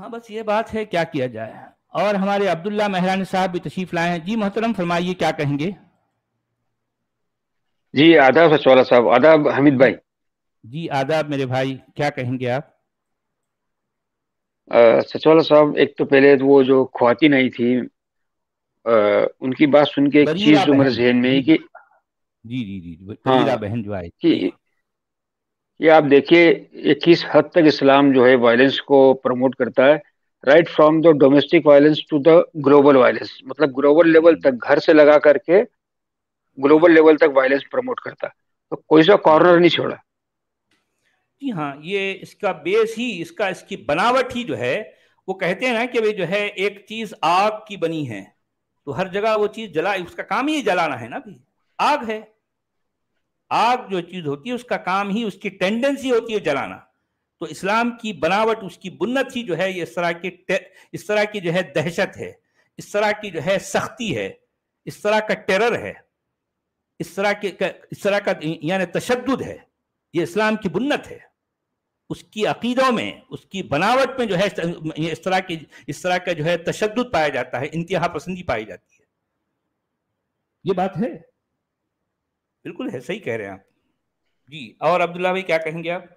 हाँ बस ये बात है, क्या किया जाए। और हमारे अब्दुल्ला मेहरानी साहब भी तशरीफ लाए हैं। जी मोहतरम, फरमाइए क्या कहेंगे। जी आदाब सचवाला साहब, आदाब हमीद जी भाई। जी आदाब मेरे भाई, क्या कहेंगे आप। सचवाला साहब, एक तो पहले तो वो जो ख्वातीन आई थी, उनकी बात सुन के एक बरीरा चीज जो मेरे बहन, जहन में जी है कि जी जी जी जी, बरीरा हाँ, बहन जो आई जी। कि ये आप देखिए, ये किस हद तक इस्लाम जो है वायलेंस को प्रमोट करता है। Right from the domestic violence to the global violence, मतलब ग्लोबल लेवल जी तक, घर से लगा करके ग्लोबल लेवल तक वायलेंस प्रमोट करता है। तो कोई सा जी कॉर्नर नहीं छोड़ा। जी हाँ, ये इसका बेस ही, इसकी बनावट ही जो है, वो कहते हैं ना कि भाई जो है एक चीज आग की बनी है, तो हर जगह वो चीज जला, उसका काम ही जलाना है ना भी। आग है, आग जो चीज होती है उसका काम ही, उसकी टेंडेंसी होती है जलाना। तो इस्लाम की बनावट, उसकी बुन्नत ही जो है ये इस तरह की जो है दहशत है, इस तरह की जो है सख्ती है, इस तरह का टेरर है, इस तरह का यानी तशद्दुद है। ये इस्लाम की बुन्नत है। उसकी अकीदों में, उसकी बनावट में जो है इस तरह का जो है तशद्दुद पाया जाता है, इंतहा पसंदी पाई जाती है। ये बात है, बिल्कुल है, सही कह रहे हैं आप। जी, और अब्दुल्ला भाई क्या कहेंगे आप।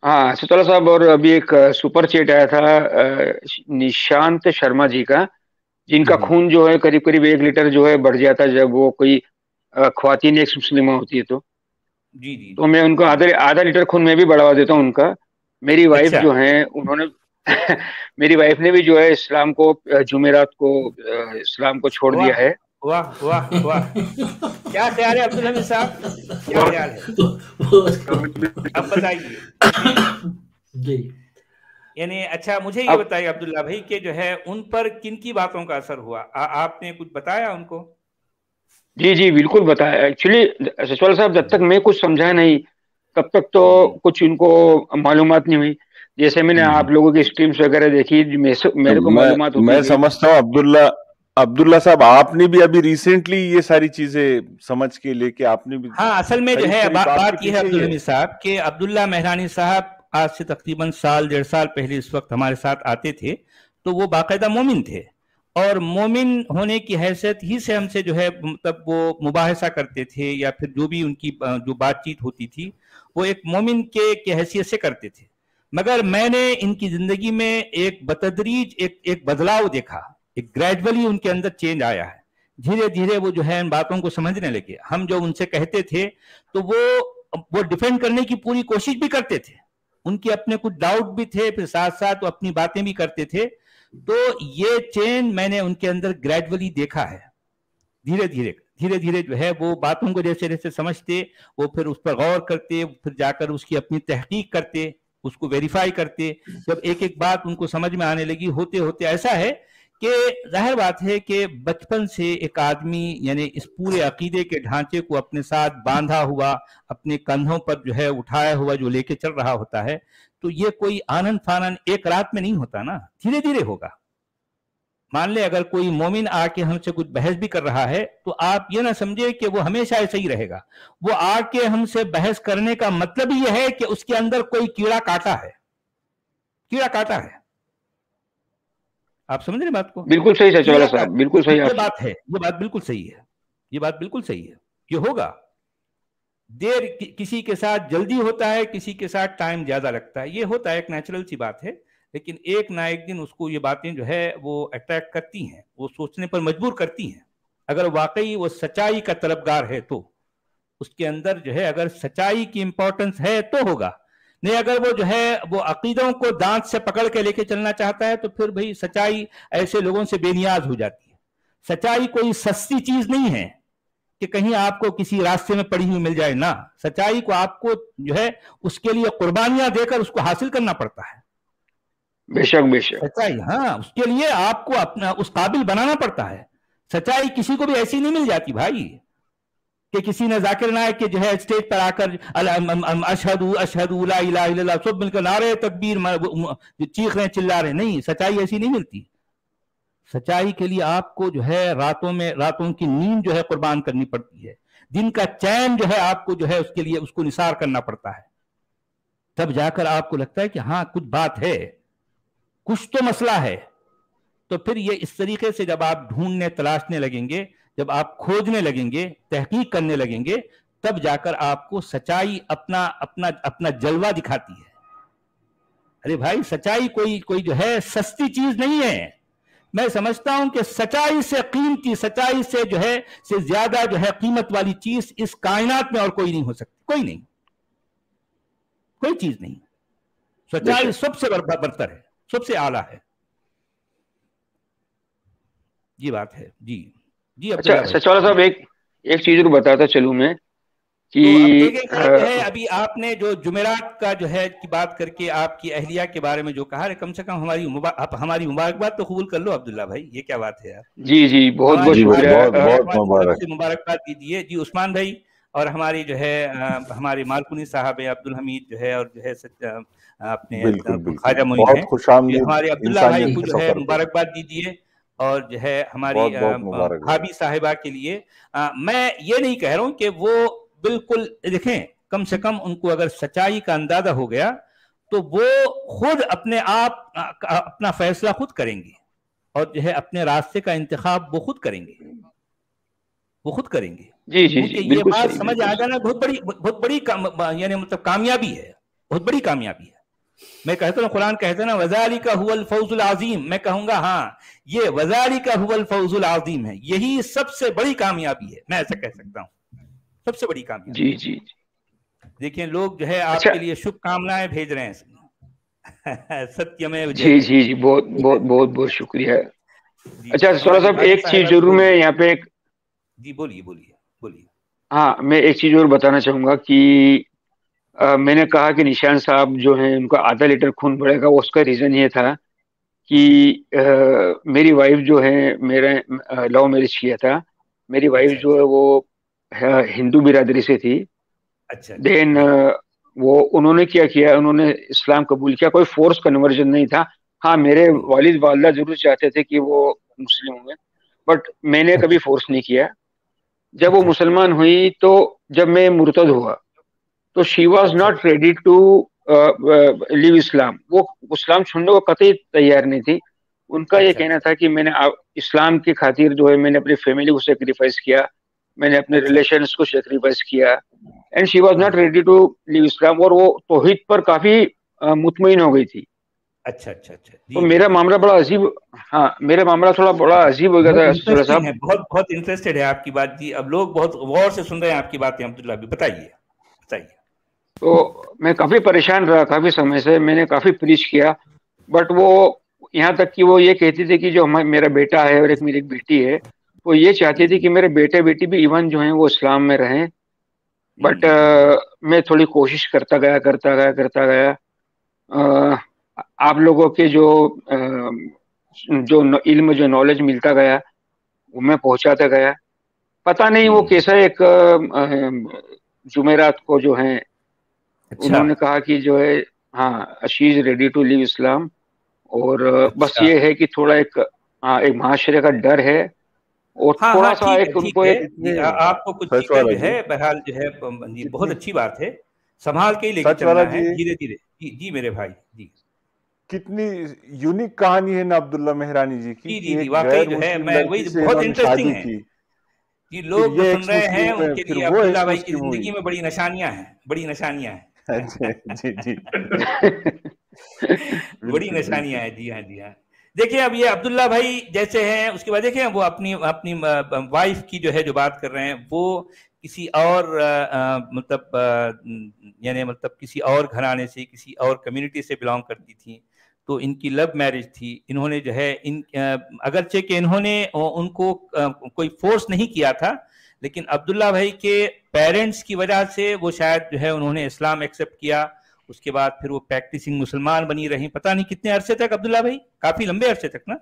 हाँ सचवाला साहब, और अभी एक सुपर चैट आया था निशांत शर्मा जी का, जिनका हम्म। खून जो है करीब करीब 1 लीटर जो है बढ़ जाता है जब वो कोई ख्वातीन एक्स मुस्लिमा होती है जी जी तो जी मैं उनको जी। आधा आधा लीटर खून मैं भी बढ़वा देता हूँ उनका। मेरी वाइफ अच्छा। जो है उन्होंने मेरी वाइफ ने भी जो है इस्लाम को, जुमेरात को, इस्लाम को छोड़ दिया वाह है। वाह वाह वाह। क्या ख्याल है अब्दुल हमीद साहब, क्या ख्याल है, तो अब बताइए। जी। यानी अच्छा, मुझे ये अब बताइए अब्दुल्ला भाई कि जो है उन पर किन की बातों का असर हुआ, आपने कुछ बताया उनको। जी जी बिल्कुल बताया। एक्चुअली सचवाल साहब, जब तक मैं कुछ समझा नहीं तब तक तो हम्म कुछ इनको मालूमात नहीं हुई। जैसे मैंने आप हम्म। लोगों की स्ट्रीम्स वगैरह देखी, मेरे को मैं मालूमात होती मैं गई। समझता हूँ अब्दुल्ला अब्दुल्ला साहब, आपने भी अभी रिसेंटली ये सारी चीजें समझ के लेके आपने भी हाँ, असल में जो करीब है करीब आपके बात यह है पीछे ही अब्दुल है। हमीद साहब कि अब्दुल्ला मेहरानी साहब आज से तकरीबन साल 1.5 साल पहले इस वक्त हमारे साथ आते थे, तो वो बाकायदा मोमिन थे। और मोमिन होने की हैसियत ही से हमसे जो है, मतलब वो मुबाहिसा करते थे, या फिर जो भी उनकी जो बातचीत होती थी वो एक मोमिन के हैसियत से करते थे। मगर मैंने इनकी जिंदगी में एक बतदरीज एक बदलाव देखा, एक ग्रेजुअली उनके अंदर चेंज आया है। धीरे धीरे वो जो है इन बातों को समझने लगे। हम जो उनसे कहते थे तो वो डिफेंड करने की पूरी कोशिश भी करते थे, उनके अपने कुछ डाउट भी थे, फिर साथ साथ वो अपनी बातें भी करते थे। तो ये चेंज मैंने उनके अंदर ग्रेजुअली देखा है। धीरे धीरे धीरे धीरे जो है वो बातों को जैसे जैसे समझते, वो फिर उस पर गौर करते, फिर जाकर उसकी अपनी तहकीक करते, उसको वेरीफाई करते। जब एक एक बात उनको समझ में आने लगी, होते होते ऐसा है कि जाहिर बात है कि बचपन से एक आदमी यानी इस पूरे अकीदे के ढांचे को अपने साथ बांधा हुआ, अपने कंधों पर जो है उठाया हुआ जो लेके चल रहा होता है, तो ये कोई आनंद फानन एक रात में नहीं होता ना, धीरे धीरे होगा। मान ले अगर कोई मोमिन आके हमसे कुछ बहस भी कर रहा है, तो आप ये ना समझे कि वो हमेशा ऐसा ही रहेगा। वो आके हमसे बहस करने का मतलब ही यह है कि उसके अंदर कोई कीड़ा काटा है, कीड़ा काटा है। आप समझ रहे बात को, बिल्कुल सही सचवाला कीड़ा साहब, बिल्कुल काटा, सही ये आप। बात है, ये बात बिल्कुल सही है, ये बात बिल्कुल सही है। ये होगा, देर किसी के साथ जल्दी होता है, किसी के साथ टाइम ज्यादा लगता है, ये होता है, एक नेचुरल सी बात है। लेकिन एक ना एक दिन उसको ये बातें जो है वो अट्रैक्ट करती हैं, वो सोचने पर मजबूर करती हैं। अगर वाकई वो सच्चाई का तलबगार है तो उसके अंदर जो है अगर सच्चाई की इंपॉर्टेंस है तो होगा। नहीं, अगर वो जो है वो अकीदों को दांत से पकड़ के लेके चलना चाहता है, तो फिर भाई सच्चाई ऐसे लोगों से बेनियाज हो जाती है। सच्चाई कोई सस्ती चीज नहीं है कि कहीं आपको किसी रास्ते में पड़ी हुई मिल जाए ना। सच्चाई को आपको जो है उसके लिए कुर्बानियां देकर उसको हासिल करना पड़ता है। बेशक बेशक। सच्चाई, हाँ, उसके लिए आपको अपना उस काबिल बनाना पड़ता है। सच्चाई किसी को भी ऐसी नहीं मिल जाती भाई, कि किसी ने जाकिर नायक के जो है स्टेज पर आकर अशहदु अशहदु ला इलाहा इल्लल्लाह सब मिलकर नारे तकबीर चीख रहे चिल्ला रहे, नहीं, सच्चाई ऐसी नहीं मिलती। सच्चाई के लिए आपको जो है रातों की नींद जो है कुर्बान करनी पड़ती है, दिन का चैन जो है आपको जो है उसके लिए उसको निसार करना पड़ता है। तब जाकर आपको लगता है कि हाँ कुछ बात है। कुछ तो मसला है। तो फिर ये इस तरीके से जब आप ढूंढने तलाशने लगेंगे, जब आप खोजने लगेंगे, तहकीक करने लगेंगे, तब जाकर आपको सच्चाई अपना अपना अपना जलवा दिखाती है। अरे भाई, सच्चाई कोई कोई जो है सस्ती चीज नहीं है। मैं समझता हूं कि सच्चाई से कीमती, सच्चाई से जो है से ज्यादा जो है कीमत वाली चीज इस कायनात में और कोई नहीं हो सकती, कोई नहीं, कोई चीज नहीं। सच्चाई सबसे बरतर है, सबसे आला है। ये बात है जी। जी अच्छा सचवाला साहब, एक चीज को बताता चलूं मैं कि तो अब देखें है अभी आपने जो जुमेरात का जो है की बात करके आपकी अहलिया के बारे में जो कहा, कम से कम हमारी मुबारकबाद तो कबूल कर लो अब्दुल्ला भाई, ये क्या बात है यार। जी जी, बहुत बहुत शुक्रिया, मुबारकबाद दीजिए जी उस्मान भाई। और हमारी जो है हमारे मालकुनी साहब है अब्दुल हमीद जो है, और जो है अपने ख्वाजा मोइन है, हमारे अब्दुल्ला भाई को जो है मुबारकबाद दीजिए। और जो है हमारी भाभी साहिबा के लिए मैं ये नहीं कह रहा हूँ कि वो बिल्कुल, देखें कम से कम उनको अगर सच्चाई का अंदाजा हो गया तो वो खुद अपने आप अपना फैसला खुद करेंगे, और जो है अपने रास्ते का इंतखाब वो खुद करेंगे, वो खुद करेंगे। जी जी जी, ये बात समझ आ जाना बहुत बड़ी यानी मतलब कामयाबी है, बहुत बड़ी कामयाबी है। मैं कहता हूँ, कुरान कहते हैं ना वज़ालिका हुवल फौजुल आज़ीम, मैं कहूंगा हाँ, ये वज़ालिका हुवल फौजुल आज़ीम है, यही सबसे बड़ी कामयाबी है, मैं ऐसा कह सकता हूँ, सबसे बड़ी कामयाबी। जी जी, देखिए लोग जो है आपके लिए शुभकामनाएं भेज रहे हैं सत्यमेव जयते। जी जी जी, बहुत बहुत बहुत बहुत शुक्रिया। अच्छा सचवाला साहब, एक चीज जरूर मैं यहाँ पे जी बोलिए बोलिए बोलिए। हाँ, मैं एक चीज और बताना चाहूंगा कि मैंने कहा कि निशान साहब जो हैं उनका आधा लीटर खून बढ़ेगा, उसका रीजन ये था कि मेरी वाइफ जो है, मेरे लव मैरिज किया था। मेरी वाइफ जो है वो हिंदू बिरादरी से थी। अच्छा। देन वो उन्होंने क्या किया, उन्होंने इस्लाम कबूल किया, कोई फोर्स कन्वर्जन नहीं था। हाँ, मेरे वालिद वालिदा जरूर चाहते थे कि वो मुस्लिम हुए, बट मैंने कभी फोर्स नहीं किया। जब वो मुसलमान हुई, तो जब मैं मुर्तद हुआ, तो she was not ready to leave Islam. वो इस्लाम छोड़ने को कतई तैयार नहीं थी। उनका ये कहना था कि मैंने इस्लाम की खातिर जो है मैंने अपनी फैमिली को सेक्रीफाइस किया, मैंने अपने रिलेशंस को सेक्रीफाइस किया, and she was not ready to leave Islam. और वो तौहीद पर काफी मुतमईन हो गई थी। अच्छा अच्छा अच्छा। तो मेरा मामला बड़ा अजीब, हाँ मेरा मामला थोड़ा बड़ा अजीब हो गया था सचवाला साहब। बहुत बहुत इंटरेस्टेड है आपकी बात जी, अब लोग बहुत गौर से सुन रहे हैं आपकी बातें अब्दुल्ला भी, बताइए बताइए। तो मैं काफी परेशान रहा, काफी समय से मैंने काफी प्रीच किया, बट वो यहाँ तक कि वो ये कहती थी कि जो मेरा बेटा है और एक मेरी एक बेटी है, वो ये चाहती थी कि मेरे बेटे बेटी भी इवन जो हैं वो इस्लाम में रहें। बट मैं थोड़ी कोशिश करता गया। आप लोगों के जो इल्म, जो नॉलेज मिलता गया, वो मैं पहुंचाता गया। पता नहीं वो कैसा एक जुमेरात को जो है उन्होंने कहा कि जो है हाँ she is ready to leave Islam. और बस ये है कि थोड़ा एक माशरे का डर है, और थोड़ा सा एक उनको एक आपको कुछ चीजें जो है बहरहाल जो है बहुत अच्छी बात है, संभाल के ही लेके चलना है धीरे धीरे। जी मेरे भाई जी, कितनी यूनिक कहानी है ना अब्दुल्ला मेहरानी जी की। जी वाकई जो है, मैं वही बहुत इंटरेस्टिंग है कि लोग जो सुन रहे हैं उनके लिए अब्दुल्ला भाई की जिंदगी में बड़ी निशानियां हैं, बड़ी निशानियां हैं जी जी बड़ी निशानियां हैं। जी हाँ जी हाँ। देखिए अब ये अब्दुल्ला भाई जैसे हैं, उसके बाद देखिए वो अपनी अपनी वाइफ की जो है जो बात कर रहे हैं, वो किसी और मतलब यानी मतलब किसी और घराने से, किसी और कम्युनिटी से बिलोंग करती थी, तो इनकी लव मैरिज थी। इन्होंने जो है अगरचे कि इन्होंने उनको कोई फोर्स नहीं किया था, लेकिन अब्दुल्ला भाई के पेरेंट्स की वजह से वो शायद जो है उन्होंने इस्लाम एक्सेप्ट किया। उसके बाद फिर वो प्रैक्टिसिंग मुसलमान बनी रही, पता नहीं कितने अरसे तक अब्दुल्ला भाई, काफी लंबे अरसे तक ना?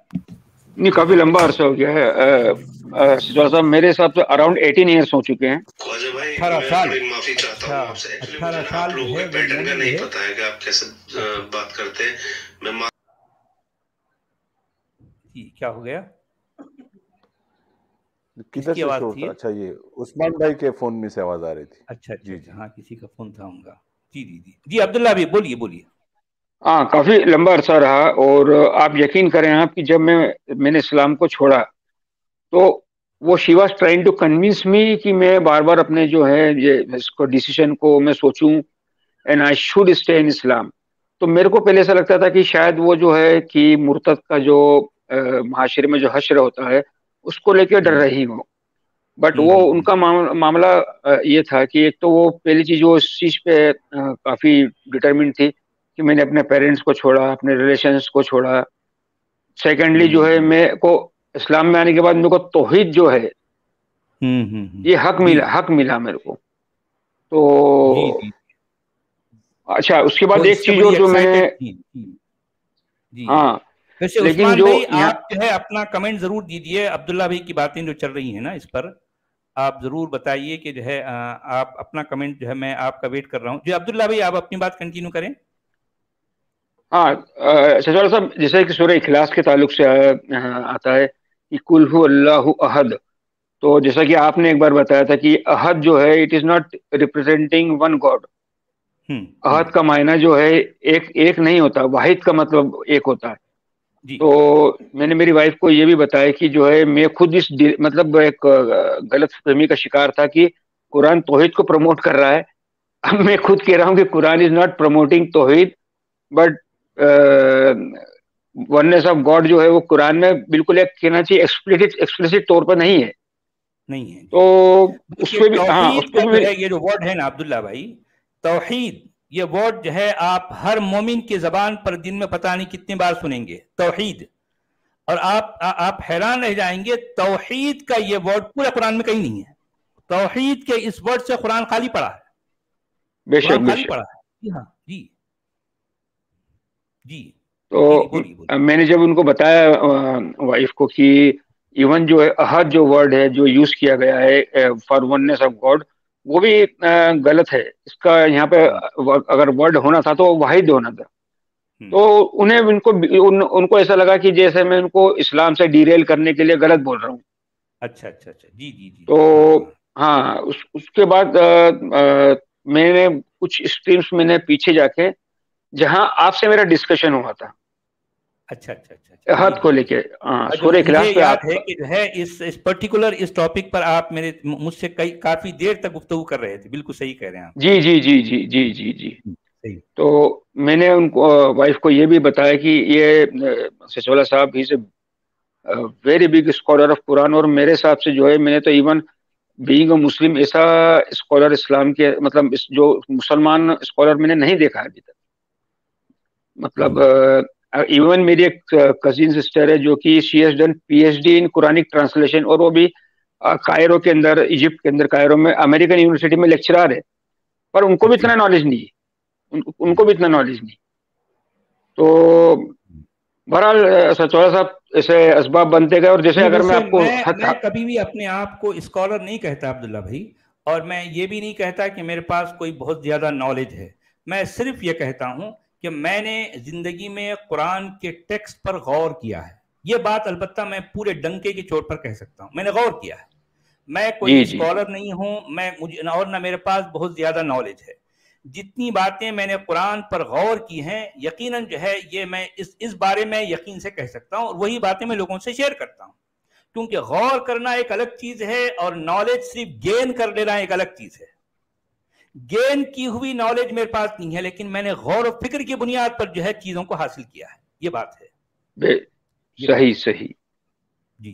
नहीं, काफी लंबा अरसा हो गया है साहब, मेरे हिसाब से अराउंड 18 ईयर्स हो चुके हैं। 18 साल। माफी चाहता हूं आपसे, 18 साल आप लोगों के पैटर्न का नहीं पता है कि आप कैसे बात करते हैं। मैं क्या हो गया, किधर से शोर था? अच्छा, ये उस्मान भाई के फोन में से आवाज आ रही थी। अच्छा जी, हाँ किसी का फोन था उनका। जी जी जी जी, अब्दुल्ला भाई बोलिए बोलिए। हाँ, काफी लंबा अरसा रहा। और आप यकीन करें आप कि जब मैंने इस्लाम को छोड़ा, तो वो she was trying to convince me कि मैं बार बार अपने जो है ये इसको डिसीजन को मैं सोचूं, and I should stay in Islam. तो मेरे को पहले ऐसा लगता था कि शायद वो जो है कि मुर्तद का जो माशरे में जो हश्र होता है उसको लेकर डर रही हो। बट वो उनका मामला ये था कि एक तो वो पहली चीज वो इस चीज पे काफी डिटरमिन्ड थी कि मैंने अपने पेरेंट्स को छोड़ा, अपने रिलेशंस को छोड़ा। सेकेंडली जो है मेरे को इस्लाम में आने के बाद मेरे को तौहीद जो है ये हक मिला मेरे को। तो अच्छा, उसके बाद एक चीज और जो मैंने, हाँ वैसे लेकिन उस्मान जो भाई आप जो है अपना कमेंट जरूर दीजिए। अब्दुल्ला भाई की बातें जो चल रही है ना, इस पर आप जरूर बताइए कि जो है आप अपना कमेंट जो है, मैं आपका वेट कर रहा हूँ। जी अब्दुल्ला भाई, आप अपनी बात कंटिन्यू करें। हाँ सचवाला साहब, जैसे कि सूरह इखलास के ताल्लुक से आता है कि कुल हु अल्लाहु अहद। तो जैसा कि आपने एक बार बताया था कि अहद जो है it is not representing one God. अहद का मायना जो है एक नहीं होता, वाहिद का मतलब एक होता है। तो मैंने मेरी वाइफ को ये भी बताया कि जो है मैं खुद इस मतलब एक गलत फहमी का शिकार था कि कुरान तौहीद को प्रमोट कर रहा है। अब मैं खुद कह रहा हूँ कि कुरान इज नॉट प्रमोटिंग तौहीद, बट वननेस ऑफ गॉड जो है वो कुरान में बिल्कुल एक कहना चाहिए एक्सप्लिसिट तौर पर नहीं है। तो उसमें भी उसमें भी ये जो वर्ड है ना अब्दुल्ला भाई, तौहीद, ये वर्ड जो है आप हर मोमिन की जबान पर दिन में पता नहीं कितनी बार सुनेंगे, तौहीद। और आप हैरान रह जाएंगे, तौहीद का ये वर्ड पूरे कुरान में कहीं नहीं है। तौहीद के इस वर्ड से कुरान खाली पड़ा है, बेशक खाली पड़ा है। जी हाँ, जी जी। तो मैंने जब उनको बताया वाइफ को कि इवन जो है अहद जो वर्ड है जो यूज किया गया है फॉर वननेस ऑफ गॉड, वो भी गलत है। इसका यहाँ पे अगर वर्ड होना था तो वाहिद होना था। तो उन्हें उनको ऐसा लगा कि जैसे मैं उनको इस्लाम से डीरेल करने के लिए गलत बोल रहा हूँ। अच्छा अच्छा अच्छा, जी जी जी। तो हाँ, उसके बाद मैंने कुछ स्ट्रीम्स मैंने पीछे जाके जहां आपसे मेरा डिस्कशन हुआ था। अच्छा अच्छा अच्छा, अहद को लेके सूरह इखलास पे याद है कि जो है इस पर्टिकुलर इस टॉपिक पर आप मुझसे काफी देर तक गुफ्तगू कर रहे थे। बिल्कुल सही कह रहे हैं आप। जी जी जी जी जी जी जी। तो मैंने उनको वाइफ को ये भी बताया कि ये सचवाला साहब ही से very big scholar of Quran, और मेरे हिसाब से जो है मैंने तो इवन बीइंग अ मुस्लिम ऐसा स्कॉलर इस्लाम के मतलब जो मुसलमान स्कॉलर मैंने नहीं देखा अभी तक। मतलब इवन मेरी एक कजिन सिस्टर है जो कि she has done PhD in Quranic translation, और वो भी कायरो के अंदर, इजिप्ट के अंदर कायरो में अमेरिकन यूनिवर्सिटी में लेक्चरर है। पर उनको भी इतना नॉलेज नहीं है, उनको भी इतना नॉलेज नहीं। तो बहरहाल सचवाला साहब ऐसे असबाब बनते गए। और जैसे अगर मैं आपको मैं कभी भी अपने आप को स्कॉलर नहीं कहता अब्दुल्ला भाई, और मैं ये भी नहीं कहता कि मेरे पास कोई बहुत ज्यादा नॉलेज है। मैं सिर्फ ये कहता हूं कि मैंने जिंदगी में कुरान के टेक्स्ट पर गौर किया है। ये बात अलबत्ता मैं पूरे डंके की चोट पर कह सकता हूं, मैंने गौर किया है। मैं कोई स्कॉलर नहीं हूं, मुझे और ना मेरे पास बहुत ज्यादा नॉलेज है। जितनी बातें मैंने कुरान पर गौर की हैं, यकीनन जो है ये मैं इस बारे में यकीन से कह सकता हूं, और वही बातें मैं लोगों से शेयर करता हूं। क्योंकि गौर करना एक अलग चीज है और नॉलेज सिर्फ गेन कर लेना एक अलग चीज है। गेन की हुई नॉलेज मेरे पास नहीं है, लेकिन मैंने गौर और फिक्र की बुनियाद पर जो है चीजों को हासिल किया है। ये बात है। सही सही जी।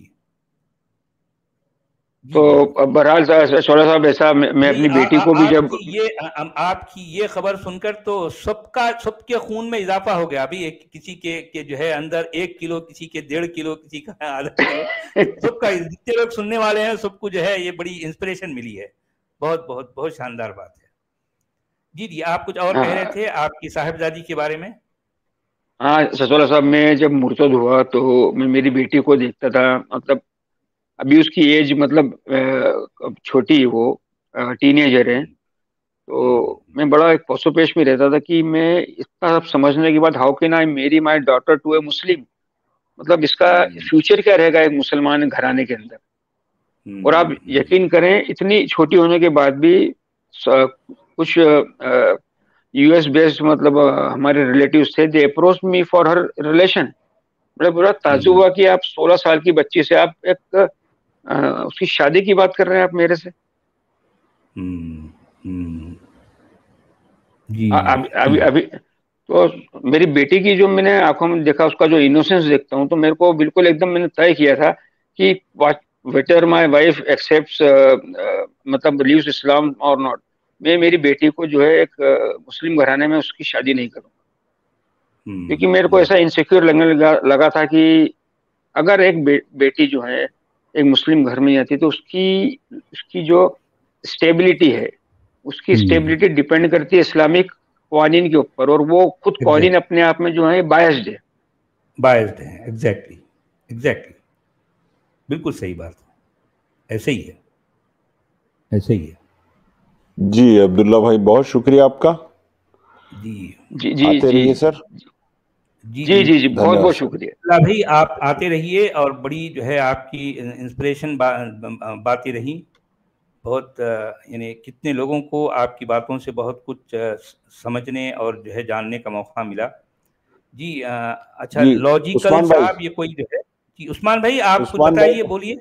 तो बहरहाल शोरा साहब ऐसा मैं अपनी बेटी को भी जब आपकी ये खबर सुनकर तो सबके खून में इजाफा हो गया। अभी किसी के जो है अंदर 1 किलो, किसी के 1.5 किलो, किसी का आधा किलो, सबका, जितने लोग सुनने वाले हैं सबको जो है ये बड़ी इंस्पिरेशन मिली है। बहुत बहुत बहुत शानदार बात है। जी जी, आप कुछ और कह रहे थे आपकी साहिबजादी के बारे में। हाँ सचवाला साहब, मैं जब मुर्तद हुआ तो मैं मेरी बेटी को देखता था। मतलब अभी उसकी एज मतलब छोटी है, वो टीनेजर है। तो मैं बड़ा एक पसोपेश में रहता था कि मैं इतना सब समझने के बाद हाउ कैन आई मेरी माई डॉटर टू ए मुस्लिम, मतलब इसका फ्यूचर क्या रहेगा एक मुसलमान घराने के अंदर। और आप यकीन करें, इतनी छोटी होने के बाद भी कुछ यूएस बेस्ड मतलब हमारे रिलेटिव्स थे, they approach me for her relation. बड़ा बुरा ताज्जुब हुआ कि आप 16 साल की बच्ची से आप एक उसकी शादी की बात कर रहे हैं आप मेरे से। जी अभी अभी अभी तो मेरी बेटी की जो मैंने आंखों में देखा, उसका जो इनोसेंस देखता हूँ, तो मेरे को बिल्कुल एकदम मैंने तय किया था कि वेटर माय वाइफ एक्सेप्ट्स मतलब लीव्स इस्लाम और नॉट, मैं मेरी बेटी को जो है एक मुस्लिम घराने में उसकी शादी नहीं करूँगा। क्योंकि मेरे को ऐसा इनसिक्योर लगने लगा था कि अगर एक बेटी जो है एक मुस्लिम घर में आती तो उसकी उसकी जो स्टेबिलिटी है, उसकी स्टेबिलिटी डिपेंड करती है इस्लामिक कवानीन के ऊपर, और वो खुद कवानीन अपने आप में जो है बायस्ड है। एग्जैक्टली बिल्कुल सही बात है, ऐसे ही है। जी अब्दुल्ला भाई, बहुत शुक्रिया आपका। जी जी जी आते रहिए सर। जी बहुत बहुत शुक्रिया भाई, आप आते रहिए, और बड़ी जो है आपकी इंस्पिरेशन बातें रही बहुत, यानी कितने लोगों को आपकी बातों से बहुत कुछ समझने और जो है जानने का मौका मिला। जी अच्छा, लॉजिकल साहब ये कोई जो है जी, उस्मान भाई आप कुछ बताइए, बोलिए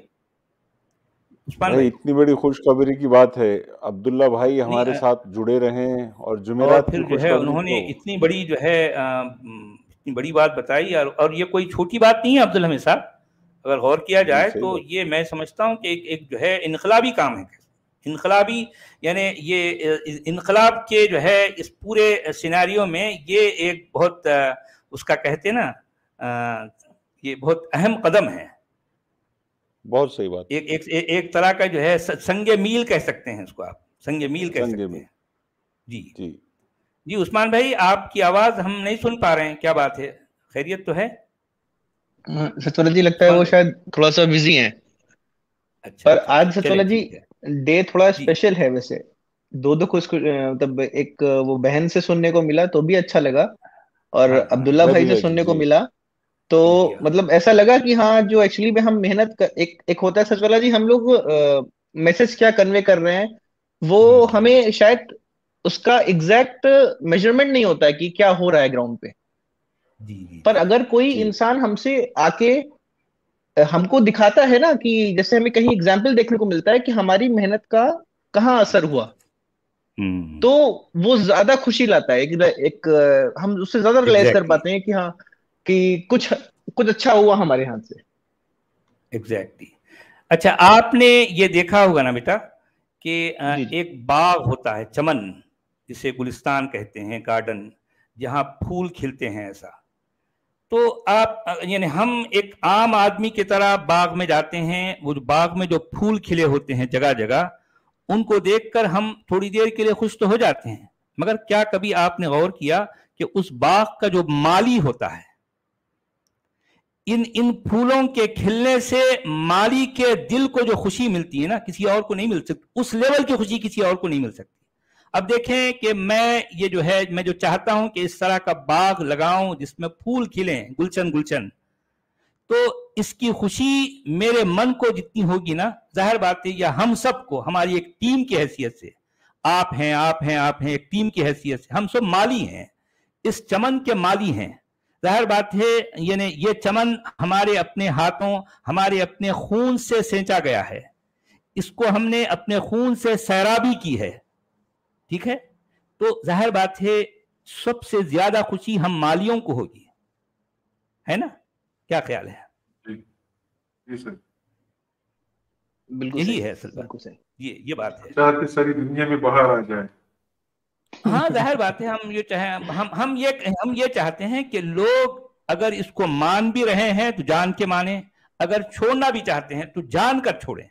उस्मान भाई। इतनी बड़ी खुशखबरी की बात है, अब्दुल्ला भाई हमारे साथ जुड़े रहें और जुमेरात की जो है उन्होंने इतनी बड़ी जो है इतनी बड़ी बात बताई, और ये कोई छोटी बात नहीं है अब्दुल हमीद साहब, अगर गौर किया जाए तो ये मैं समझता हूँ कि एक जो है इनकलाबी काम है, इनकलाबी, यानी ये इनकलाब के जो है इस पूरे सिनेरियो में ये एक बहुत उसका कहते हैं ना, ये बहुत अहम कदम है। बहुत सही बात। एक तरह का जो है संगे मील कह सकते हैं इसको, आप संगे मील कह सकते हैं। जी उस्मान भाई, आपकी आवाज हम नहीं सुन पा रहे हैं, क्या बात है, खैरियत तो है? सचवाला जी लगता है वो शायद थोड़ा सा बिजी हैं। अच्छा, पर आज सचवाला जी डे थोड़ा स्पेशल है वैसे, दो खुश मतलब एक वो बहन से सुनने को मिला तो भी अच्छा लगा, और अब्दुल्ला भाई से सुनने को मिला तो मतलब ऐसा लगा कि हाँ, जो एक्चुअली में हम मेहनत कर, एक होता है सचवाला जी, हम लोग मैसेज क्या कन्वे कर रहे हैं वो हमें शायद उसका एग्जैक्ट मेजरमेंट नहीं होता है कि क्या हो रहा है ग्राउंड पे। पर अगर कोई इंसान हमसे आके हमको दिखाता है ना कि जैसे हमें कहीं एग्जाम्पल देखने को मिलता है कि हमारी मेहनत का कहाँ असर हुआ, तो वो ज्यादा खुशी लाता है। एक हम उससे ज्यादा रियलाइज कर पाते हैं कि हाँ, कि कुछ अच्छा हुआ हमारे हाथ से। एग्जैक्टली। अच्छा, आपने ये देखा होगा ना बेटा कि एक बाग होता है, चमन जिसे गुलिस्तान कहते हैं, गार्डन जहाँ फूल खिलते हैं, ऐसा। तो आप यानी हम एक आम आदमी की तरह बाग में जाते हैं, वो बाग में जो फूल खिले होते हैं जगह जगह, उनको देखकर हम थोड़ी देर के लिए खुश तो हो जाते हैं, मगर क्या कभी आपने गौर किया कि उस बाग का जो माली होता है, इन फूलों के खिलने से माली के दिल को जो खुशी मिलती है ना, किसी और को नहीं मिल सकती, उस लेवल की खुशी किसी और को नहीं मिल सकती। अब देखें कि मैं जो चाहता हूं कि इस तरह का बाग लगाऊं जिसमें फूल खिलें, गुलशन गुलशन, तो इसकी खुशी मेरे मन को जितनी होगी ना, जाहिर बात है, या हम सबको हमारी एक टीम की हैसियत से, आप हैं, एक टीम की हैसियत से हम सब माली हैं, इस चमन के माली हैं। जाहिर बात है, यानी ये चमन हमारे अपने हाथों, हमारे अपने खून से सेंचा गया है, इसको हमने अपने खून से सैराबी की है, ठीक है? तो जाहिर बात है सबसे ज्यादा खुशी हम मालियों को होगी, है ना? क्या ख्याल है? जी सर, बिल्कुल यही है असल बात, बिल्कुल सही, ये बात है। चाहते सारी दुनिया में बाहर आ जाए। हाँ, जाहिर बात है, हम ये चाहे हम ये चाहते हैं कि लोग अगर इसको मान भी रहे हैं तो जान के माने, अगर छोड़ना भी चाहते हैं तो जान कर छोड़ें,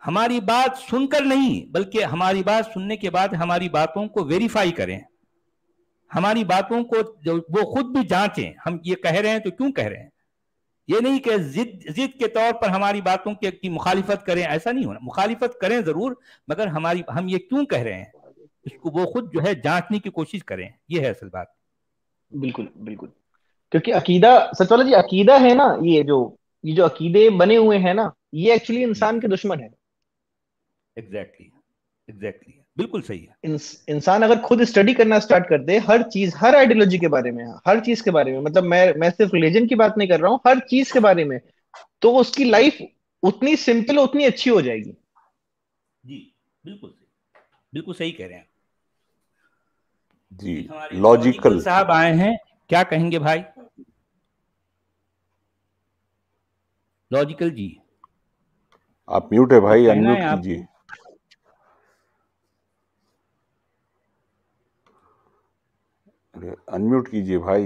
हमारी बात सुनकर नहीं, बल्कि हमारी बात सुनने के बाद हमारी बातों को वेरीफाई करें, हमारी बातों को वो खुद भी जांचें, हम ये कह रहे हैं तो क्यों कह रहे हैं, ये नहीं कि जिद के तौर पर हमारी बातों की मुखालिफत करें, ऐसा नहीं होना, मुखालिफत करें जरूर, मगर हम ये क्यों कह रहे हैं इसको वो खुद जो है जांचने की कोशिश करें, ये है असल बात। बिल्कुल बिल्कुल, क्योंकि अकीदा सचवाला जी, अकीदा है ना, ये जो अकीदे बने हुए हैं ना, ये एक्चुअली इंसान के दुश्मन है। एग्जैक्टली बिल्कुल सही है। इंसान अगर खुद स्टडी करना स्टार्ट कर दे हर चीज, हर आइडियोलॉजी के बारे में, हर चीज के बारे में, मतलब मैं सिर्फ रिलीजन की बात नहीं कर रहा हूँ, हर चीज के बारे में, तो उसकी लाइफ उतनी सिंपल, उतनी अच्छी हो जाएगी। जी बिल्कुल सही कह रहे हैं जी। हमारे लॉजिकल साहब आए हैं, क्या कहेंगे भाई? लॉजिकल जी, आप म्यूट है भाई, कहना अनम्यूट है आपको? कीजिए। अरे अनम्यूट कीजिए भाई।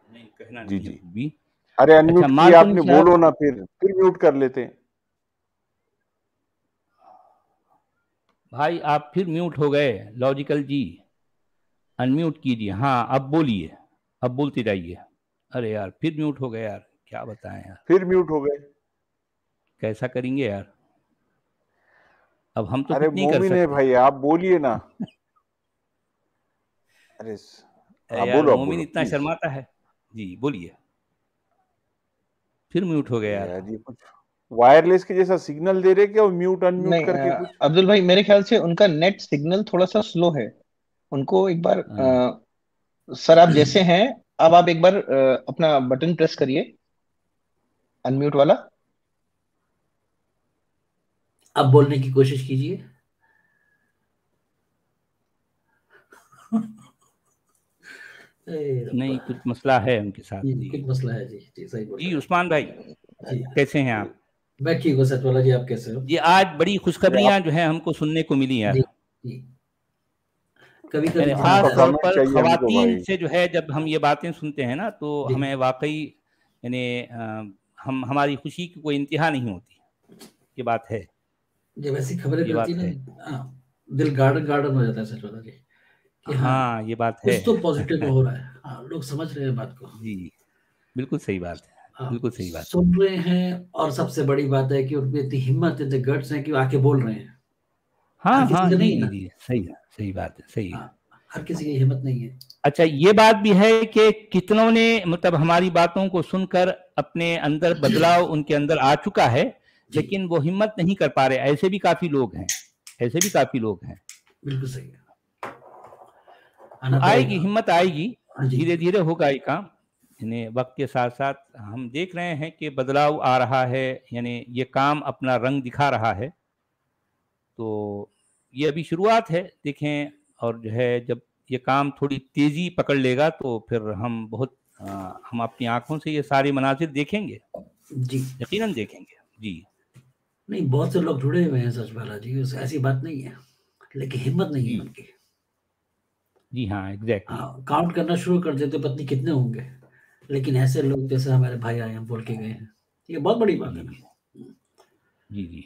नहीं, कहना जी नहीं है जी। भी। अरे अनम्यूट अच्छा, किया आपने, मालकुन साहब, बोलो ना, फिर म्यूट कर लेते हैं। भाई आप फिर म्यूट हो गए। लॉजिकल जी, अनम्यूट कीजिए। हाँ, अब बोलिए, अब बोलते जाइए। अरे यार, फिर म्यूट हो गए यार, क्या बताएं यार, फिर म्यूट हो गए। कैसा करेंगे यार? अब हम तो अरे कुछ नहीं कर मोमिन है सकते। भाई, आप बोलिए ना। अरे हाँ यार बोलो, आप मोमिन बोलो इतना प्लीज। शर्माता है। जी बोलिए, फिर म्यूट हो गया यार। यार ये कुछ वायरलेस के जैसा सिग्नल दे रहे क्या, म्यूट अनम्यूट नहीं करके कुछ? अब्दुल भाई, मेरे ख्याल से उनका नेट सिग्नल थोड़ा सा स्लो है। उनको एक बार हाँ। सर आप जैसे हैं, अब आप एक बार अपना बटन प्रेस करिए, अनम्यूट वाला। अब बोलने की कोशिश कीजिए। नहीं, कुछ मसला है उनके साथ जी। कुछ मसला है जी। जी सही बोल जी रहे उस्मान भाई, हैं। जी कैसे हैं आप? मैं ठीक हूँ सचवाला जी, आप कैसे हो? जी, आज बड़ी अरे खुशखबरियां आप, जो है हमको सुनने को मिली जी यार। जी। कभी कभी यानी जी खास आपका होता है। तौर कमेंट पर चाहिए हमको खवातीन भाई। से जो है जब हम ये बातें सुनते हैं ना, तो जी हमें वाकई यानी हमारी खुशी की कोई इंतहा नहीं होती। ये बात है, जब ऐसी खबरें ये मिलती बात है है। ना, दिल गार्डन गार्डन हो जाता है सचवाला जी, कि हाँ हाँ, ये बात है। कुछ तो पॉजिटिव हो रहा है। हाँ, लोग समझ रहे हैं बात को। जी बिल्कुल सही बात है, हाँ, बिल्कुल सही बात है। सुन रहे हैं, और सबसे बड़ी बात है कि उनमें इतनी हिम्मत, इतने गट्स हैं कि वो आके बोल रहे हैं। हर हाँ किसी हाँ, का जी नहीं है जी ना। जी, सही है, सही बात है, सही है। हाँ, हर किसी की हिम्मत नहीं है। अच्छा, ये बात भी है कि कितनों ने मतलब हमारी बातों को सुनकर अपने अंदर बदलाव उनके अंदर आ चुका है, जी लेकिन वो हिम्मत नहीं कर पा रहे। ऐसे भी काफी लोग हैं, ऐसे भी काफी लोग हैं। बिल्कुल सही है, तो आना आएगी, पड़ेगा। हिम्मत आएगी, हाँ जी धीरे धीरे होगा ये काम। यानी वक्त के साथ साथ हम देख रहे हैं कि बदलाव आ रहा है, यानी ये काम अपना रंग दिखा रहा है। तो ये अभी शुरुआत है, देखें। और जो है जब ये काम थोड़ी तेजी पकड़ लेगा तो फिर हम बहुत हम अपनी आंखों से ये सारे मनाजिर देखेंगे, जी। यकीनन देखेंगे जी। नहीं, बहुत से लोग जुड़े हुए हैं सचवाला जी, ऐसी बात नहीं है, लेकिन हिम्मत नहीं है जी उनकी। जी हाँ, एग्जैक्टली। हाँ, काउंट करना शुरू कर देते पता नहीं कितने होंगे, लेकिन ऐसे लोग जैसे हमारे भाई आए हैं बोल के गए हैं, ये बहुत बड़ी बात जी है ना। जी जी।